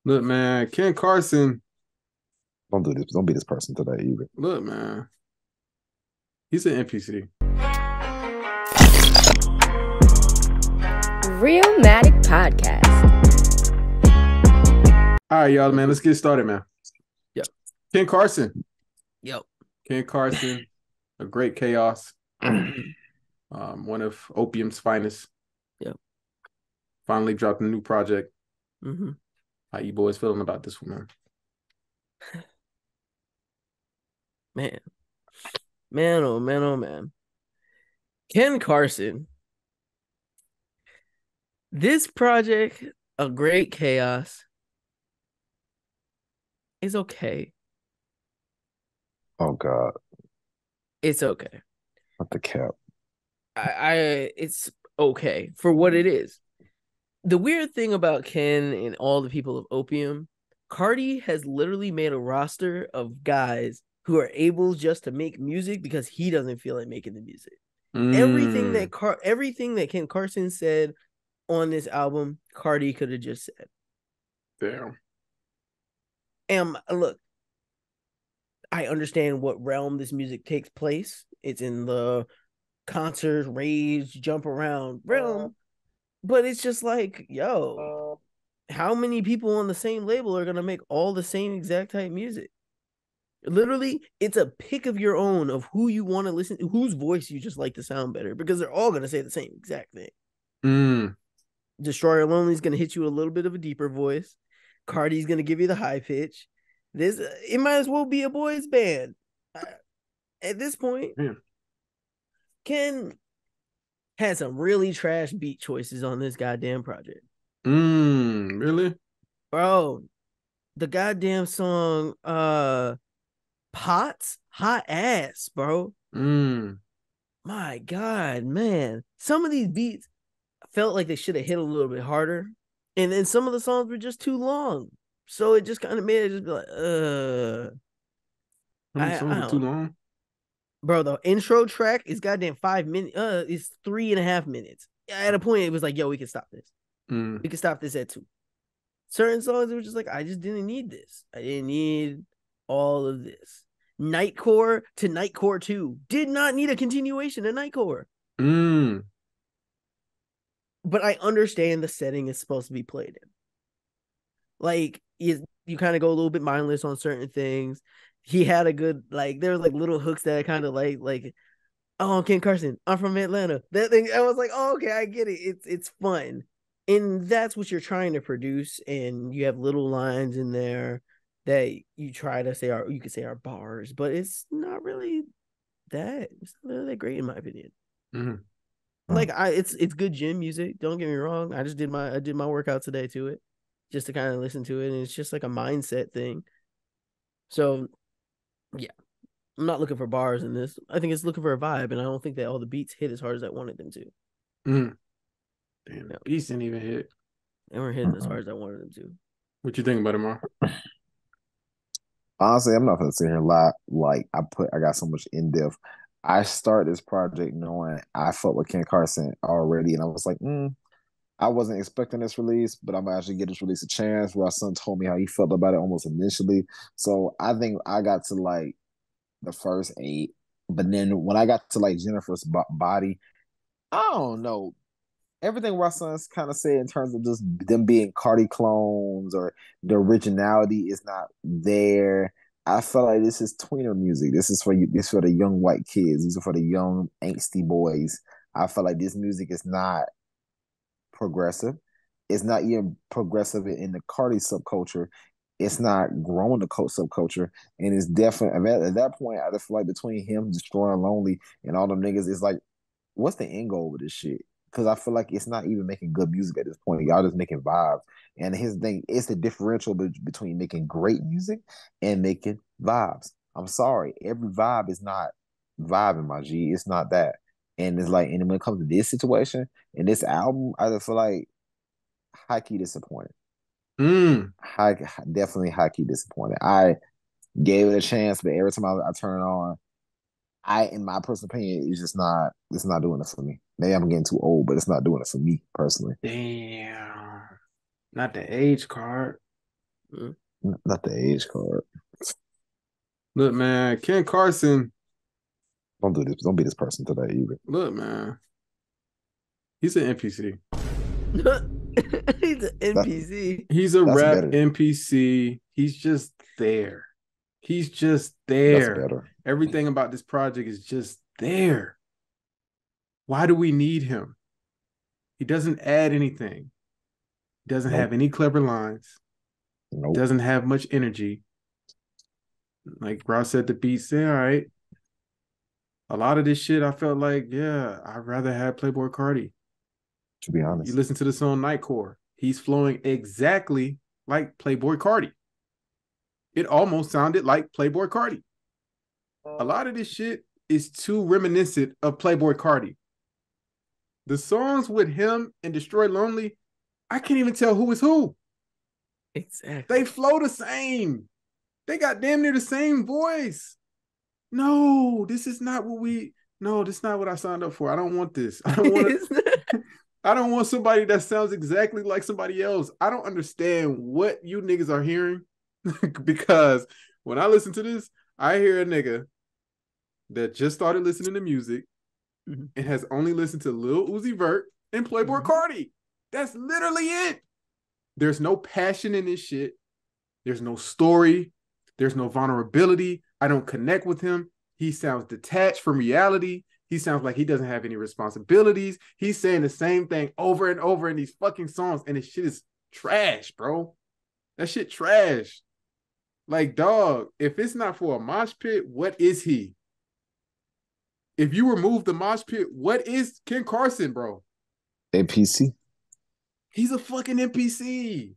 Look, man, Ken Carson. Don't do this. Don't be this person today either. Look, man, he's an NPC. Realmatic Podcast. All right, y'all, man, let's get started, man. Yep. Ken Carson. Yep. Ken Carson, a great chaos. One of Opium's finest. Yep. Finally dropped a new project. Mm-hmm. How you boys feeling about this one, man? Oh man. Ken Carson. This project, A Great Chaos, is okay. Oh God, It's okay. what the cap? It's okay for what it is. The weird thing about Ken and all the people of Opium, Cardi has literally made a roster of guys who are able just to make music because he doesn't feel like making the music. Everything that Ken Carson said on this album, Cardi could have just said. Damn. And look, I understand what realm this music takes place. It's in the concert, rage, jump around realm. But it's just like, yo, how many people on the same label are going to make all the same exact type music? Literally, it's a pick of your own of who you want to listen to, whose voice you just like to sound better, because they're all going to say the same exact thing. Destroyer Lonely is going to hit you a little bit of a deeper voice. Cardi's going to give you the high pitch. It might as well be a boys band. At this point, Ken had some really trash beat choices on this goddamn project. Really? Bro, the goddamn song Pots, hot ass, bro. My God, man. Some of these beats felt like they should have hit a little bit harder. And then some of the songs were just too long. So it just kind of made it just be like, How many songs are too long? Bro, the intro track is goddamn 5 minutes. It's 3.5 minutes. At a point, it was like, yo, we can stop this. We can stop this at 2. Certain songs, it was just like, I just didn't need this. I didn't need all of this. Nightcore to Nightcore 2 did not need a continuation of Nightcore. But I understand the setting is supposed to be played in. Like, you kind of go a little bit mindless on certain things. He had a good, like, there were like little hooks that I kind of like, oh, I'm Ken Carson, I'm from Atlanta. That thing, I was like, oh, okay, I get it. It's fun. And that's what you're trying to produce. And you have little lines in there that you try to say you could say are bars, but it's not really that. It's not really that great in my opinion. Like it's good gym music. Don't get me wrong. I did my workout today to it, just to kind of listen to it, and it's just like a mindset thing. So, yeah, I'm not looking for bars in this. I think it's looking for a vibe, and I don't think that all the beats hit as hard as I wanted them to. Damn, the beats didn't even hit. They weren't hitting as hard as I wanted them to. What you think about it, Mar? Honestly, I'm not gonna sit here and lie. Like I got so much in depth. I started this project knowing I fucked with Ken Carson already, and I was like, I wasn't expecting this release, but I'm actually give this release a chance. Son told me how he felt about it almost initially, so I think I got to like the first 8, but then when I got to like Jennifer's body, I don't know. Everything Russell's kind of said in terms of just them being Cardi clones or the originality is not there. I felt like this is tweener music. This is for you. This is for the young white kids. These are for the young angsty boys. I felt like this music is not progressive. It's not even progressive in the Cardi subculture. It's not growing the cult subculture, and it's definitely at that point. I just feel like between him destroying Lonely and all them niggas, it's like, what's the end goal with this shit? Because I feel like it's not even making good music at this point. Y'all just making vibes. And his thing, it's the differential between making great music and making vibes. I'm sorry, every vibe is not vibing, my G. It's not that. And it's like, and when it comes to this situation and this album, I just feel like high key disappointed. Definitely high key disappointed. I gave it a chance, but every time I turn it on, in my personal opinion, it's not doing it for me. Maybe I'm getting too old, but it's not doing it for me personally. Damn. Not the age card. Not the age card. Look, man, Ken Carson. Don't do this. Don't be this person today either. Look, man, he's an NPC. He's an NPC. He's a That's rap better. NPC. He's just there. He's just That's there. better. Everything about this project is just there. Why do we need him? He doesn't add anything. He doesn't have any clever lines. Nope. Doesn't have much energy. Like Ross said, the beats, all right. A lot of this shit, I felt like, yeah, I'd rather have Playboy Cardi. To be honest. You listen to the song Nightcore. He's flowing exactly like Playboy Cardi. It almost sounded like Playboy Cardi. A lot of this shit is too reminiscent of Playboy Cardi. The songs with him and Destroy Lonely, I can't even tell who is who. Exactly. They flow the same. They got damn near the same voice. No, this is not what this is not what I signed up for. I don't want this. I don't want somebody that sounds exactly like somebody else. I don't understand what you niggas are hearing because when I listen to this, I hear a nigga that just started listening to music and has only listened to Lil Uzi Vert and Playboy Cardi. That's literally it. There's no passion in this shit. There's no story. There's no vulnerability. I don't connect with him. He sounds detached from reality. He sounds like he doesn't have any responsibilities. He's saying the same thing over and over in these fucking songs, and this shit is trash, bro. That shit trash. Like, dog, if it's not for a mosh pit, what is he? If you remove the mosh pit, what is Ken Carson, bro? NPC. He's a fucking NPC.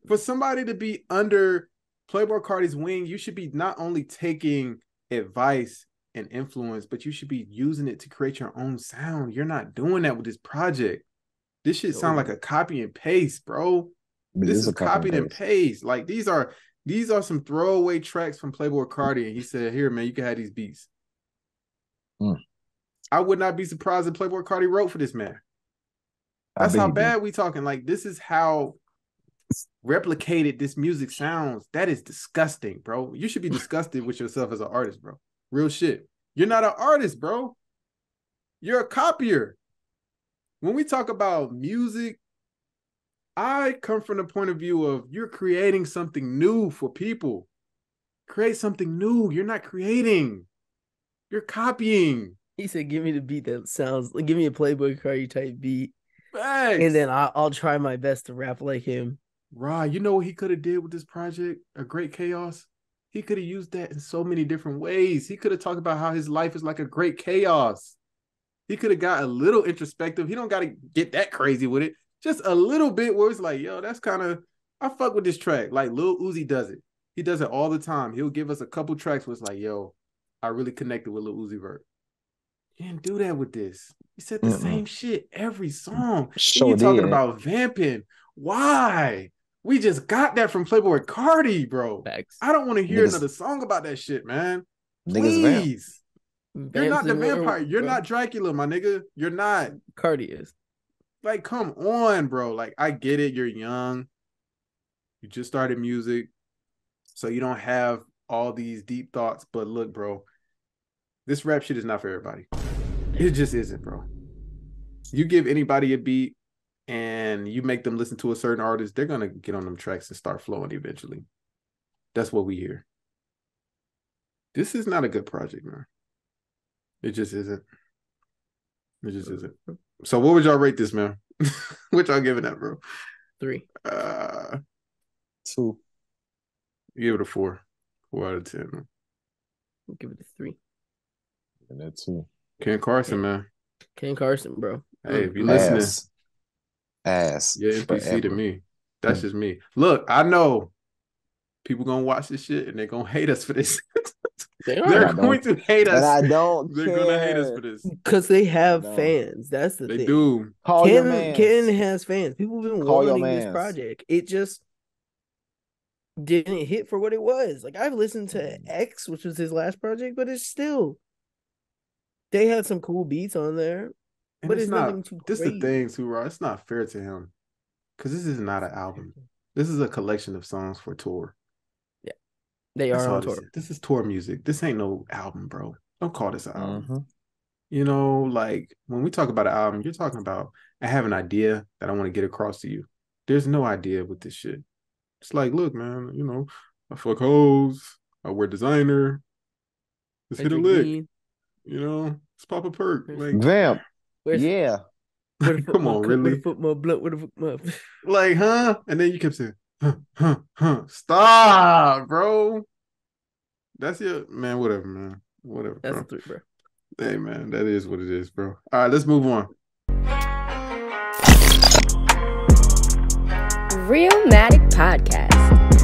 For somebody to be under Playboy Cardi's wing, you should be not only taking advice and influence, but you should be using it to create your own sound. You're not doing that with this project. This shit sound like a copy and paste, bro. This is copied and paste. Like these are some throwaway tracks from Playboy Cardi, and he said, "Here, man, you can have these beats." I would not be surprised if Playboy Cardi wrote for this man. That's how bad we talking. Like this is how replicated this music sounds. That is disgusting, bro. You should be disgusted with yourself as an artist, bro. Real shit. You're not an artist, bro. You're a copier. When we talk about music, I come from the point of view of you're creating something new for people. Create something new. You're not creating. You're copying. He said, "Give me the beat that sounds like, give me a Playboy Cardi type beat, Facts. and then I'll try my best to rap like him." Right. You know what he could have did with this project? A Great Chaos. He could have used that in so many different ways. He could have talked about how his life is like a great chaos. He could have got a little introspective. He don't got to get that crazy with it. Just a little bit where it's like, yo, that's kind of, I fuck with this track. Like Lil Uzi does it. He does it all the time. He'll give us a couple tracks where it's like, yo, I really connected with Lil Uzi Vert. You didn't do that with this. He said the same shit every song. You're talking about vamping. Why? We just got that from Playboy Cardi, bro. Facts. I don't want to hear another song about that shit, man. Please. You're not the vampire. You're not Dracula, my nigga. You're not. Cardi is. Like, come on, bro. Like, I get it. You're young. You just started music. So you don't have all these deep thoughts. But look, bro, this rap shit is not for everybody. It just isn't, bro. You give anybody a beat and you make them listen to a certain artist, they're going to get on them tracks and start flowing eventually. That's what we hear. This is not a good project, man. It just isn't. It just isn't. So what would y'all rate this, man? What y'all giving that, bro? 3. 2. Give it a 4. 4 out of 10, man. I'll give it a 3. And that 2. Ken Carson, man. Ken Carson, bro. Hey, if you listening, ass. Yeah, NPC to me. That's just me. Look, I know people gonna watch this shit and they're gonna hate us for this. They're going to hate us. And I don't They're care. gonna hate us for this. Because they have fans. That's the thing. They do. Ken has fans. People have been wanting this project. It just didn't hit for what it was. Like, I've listened to X, which was his last project, but it's still, they had some cool beats on there. And but it's not nothing too this crazy. the thing too, Rob. It's not fair to him. Because this is not an album. This is a collection of songs for tour. Yeah, they That's are all on this tour. is. This is tour music. This ain't no album, bro. Don't call this an album. Mhm. You know, like when we talk about an album, you're talking about I have an idea that I want to get across to you. There's no idea with this shit. It's like, look, man, you know, I fuck hoes, I wear designer, let's I hit a drink lick, lean. you know, let's pop a perk. Like, Vamp. Where's Yeah. where the fuck come my on, cup? Where the really? fuck my blunt? Where the fuck my Like, huh? And then you kept saying, huh. Stop, bro. That's your man, whatever, man. Whatever, That's a bro. 3, bro. Hey man, that is what it is, bro. All right, let's move on. Realmatic Podcast.